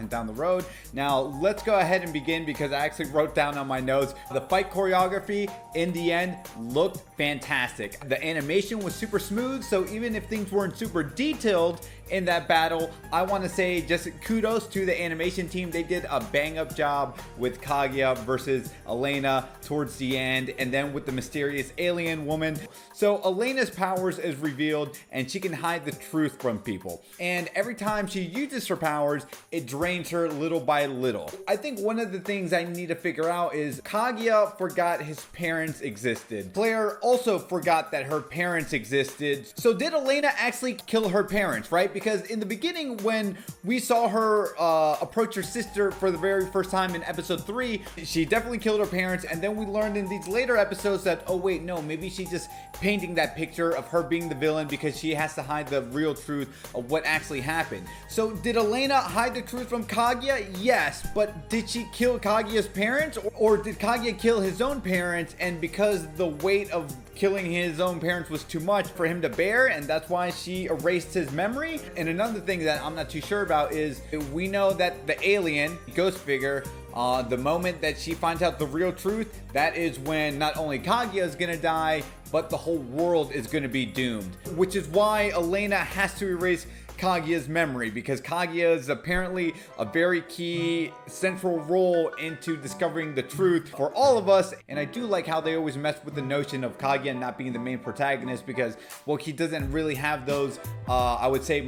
content down the road. Now, let's go ahead and begin because I actually wrote down on my notes. The fight choreography in the end looked fantastic. The animation was super smooth, so even if things weren't super detailed in that battle, I want to say just kudos to the animation team. They did a bang up job with Kagaya versus Elena towards the end, and then with the mysterious alien woman. So Elena's powers is revealed and she can hide the truth from people, and every time she uses her powers, it drains her little by little. I think one of the things I need to figure out is Kagaya forgot his parents existed. Claire also forgot that her parents existed. So did Elena actually kill her parents, right? Because in the beginning, when we saw her approach her sister for the very first time in episode 3, she definitely killed her parents, and then we learned in these later episodes that, oh wait, no, maybe she's just painting that picture of her being the villain because she has to hide the real truth of what actually happened. So did Elena hide the truth from Kagaya? Yes, but did she kill Kagaya's parents, or did Kagaya kill his own parents, and because the weight of killing his own parents was too much for him to bear, and that's why she erased his memory? And another thing that I'm not too sure about is we know that the alien ghost figure, the moment that she finds out the real truth, that is when not only Kagaya is gonna die, but the whole world is gonna be doomed. Which is why Elena has to erase Kagaya's memory, because Kagaya is apparently a very key central role into discovering the truth for all of us. And I do like how they always mess with the notion of Kagaya not being the main protagonist, because, well, he doesn't really have those I would say the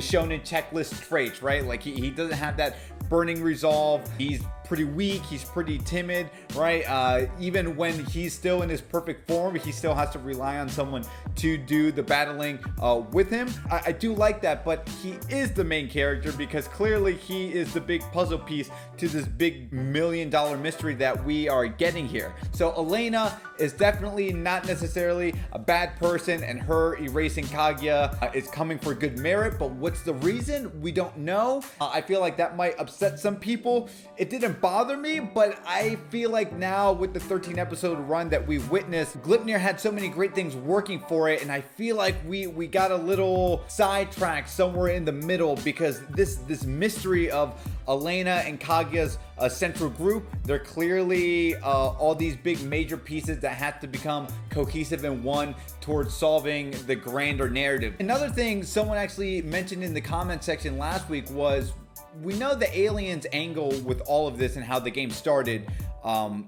shonen checklist traits, right? Like he doesn't have that burning resolve. He's pretty weak, he's pretty timid, right? Even when he's still in his perfect form, he still has to rely on someone to do the battling with him. I do like that, but he is the main character because clearly he is the big puzzle piece to this big $1 million mystery that we are getting here. So Elena is definitely not necessarily a bad person, and her erasing Kagaya is coming for good merit, but what's the reason? We don't know. I feel like that might upset some people. It didn't bother me, but I feel like now with the 13 episode run that we witnessed, Gleipnir had so many great things working for it, and I feel like we got a little sidetracked somewhere in the middle, because this mystery of Elena and Kagaya's central group, they're clearly all these big major pieces that have to become cohesive in one towards solving the grander narrative. Another thing someone actually mentioned in the comment section last week was, we know the aliens angle with all of this and how the game started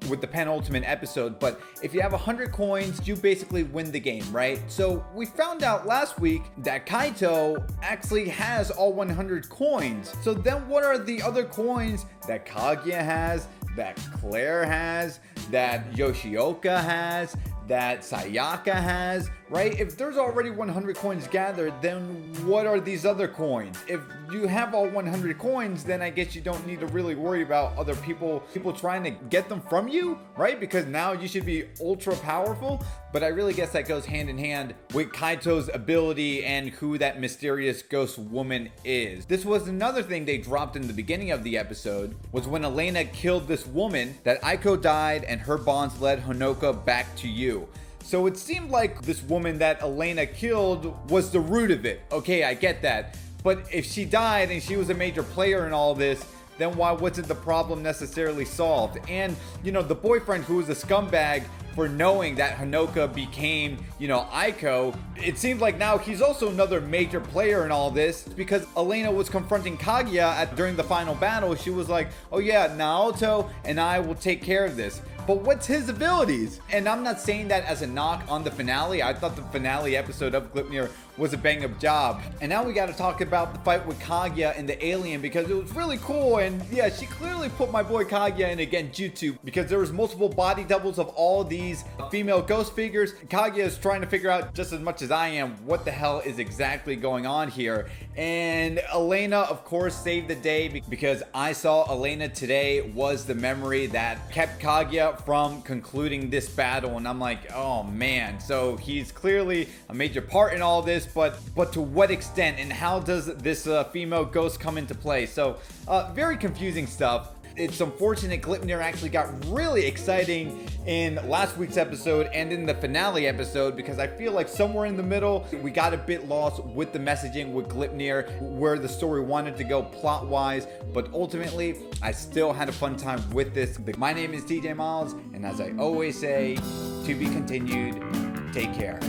with the penultimate episode, but if you have 100 coins, you basically win the game, right? So we found out last week that Kaito actually has all 100 coins. So then what are the other coins that Kagaya has, that Claire has, that Yoshioka has, that Sayaka has, right? If there's already 100 coins gathered, then what are these other coins? If you have all 100 coins, then I guess you don't need to really worry about other people trying to get them from you, right? Because now you should be ultra powerful. But I really guess that goes hand in hand with Kaito's ability and who that mysterious ghost woman is. This was another thing they dropped in the beginning of the episode, was when Elena killed this woman, that Aiko died and her bonds led Honoka back to you. So it seemed like this woman that Elena killed was the root of it. Okay, I get that. But if she died and she was a major player in all this, then why wasn't the problem necessarily solved? And, you know, the boyfriend who was a scumbag for knowing that Honoka became, you know, Aiko, it seems like now he's also another major player in all this, because Elena was confronting Kagaya during the final battle. She was like, oh yeah, Naoto and I will take care of this. But what's his abilities? And I'm not saying that as a knock on the finale. I thought the finale episode of Gleipnir was a bang up job. And now we got to talk about the fight with Kagaya and the alien, because it was really cool. And yeah, she clearly put my boy Kagaya in a genjutsu, because there was multiple body doubles of all these female ghost figures. Kagaya is trying to figure out, just as much as I am, what the hell is exactly going on here. And Elena, of course, saved the day, because I saw Elena today was the memory that kept Kagaya from concluding this battle. And I'm like, oh man, so he's clearly a major part in all this, but to what extent, and how does this female ghost come into play? So very confusing stuff. It's unfortunate Gleipnir actually got really exciting in last week's episode and in the finale episode, because I feel like somewhere in the middle we got a bit lost with the messaging with Gleipnir, where the story wanted to go plot wise, but ultimately I still had a fun time with this. My name is TJ Miles, and as I always say, to be continued. Take care.